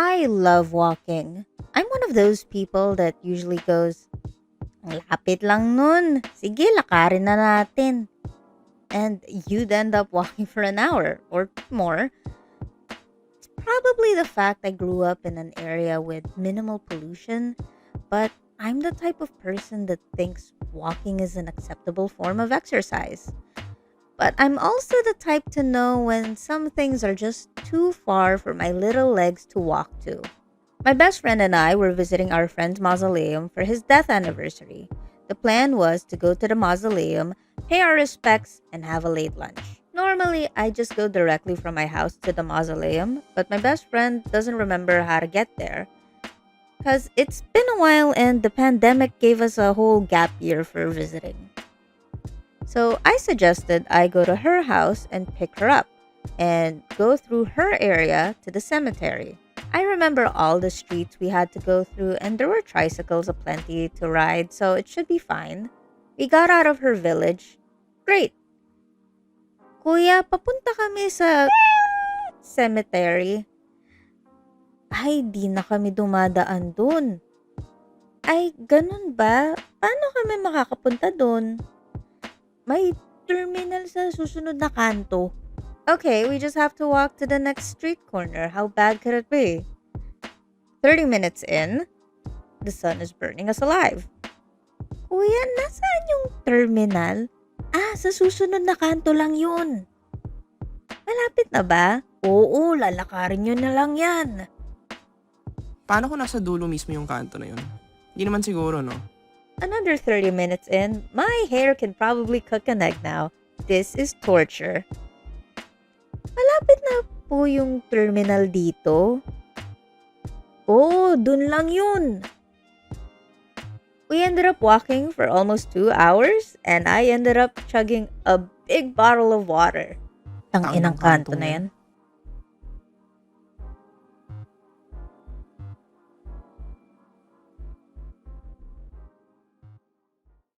I love walking. I'm one of those people that usually goes, "Ang lapit lang nun. Sige, lakarin na natin." And you'd end up walking for an hour or more. It's probably the fact I grew up in an area with minimal pollution, but I'm the type of person that thinks walking is an acceptable form of exercise. But I'm also the type to know when some things are just too far for my little legs to walk to. My best friend and I were visiting our friend's mausoleum for his death anniversary. The plan was to go to the mausoleum, pay our respects, and have a late lunch. Normally, I just go directly from my house to the mausoleum, but my best friend doesn't remember how to get there because it's been a while and the pandemic gave us a whole gap year for visiting. So I suggested I go to her house and pick her up and go through her area to the cemetery. I remember all the streets we had to go through, and there were tricycles aplenty to ride, so it should be fine. We got out of her village. Great. Kuya, papunta kami sa cemetery. Ay, di na kami dumadaan dun. Ay, ganun ba? Paano kami makakapunta dun? May terminal sa susunod na kanto. Okay, we just have to walk to the next street corner. How bad could it be? 30 minutes in, the sun is burning us alive. Kuya, nasaan yung terminal? Ah, sa susunod na kanto lang yun. Malapit na ba? Oo, lalakarin nyo na lang yan. Paano kung nasa dulo mismo yung kanto na yun? Hindi naman siguro, no? Another 30 minutes in, my hair can probably cook an egg now. This is torture. Malapit na po yung terminal dito. Oh, dun lang yun. We ended up walking for almost 2 hours and I ended up chugging a big bottle of water. Ang inang kanto na yan.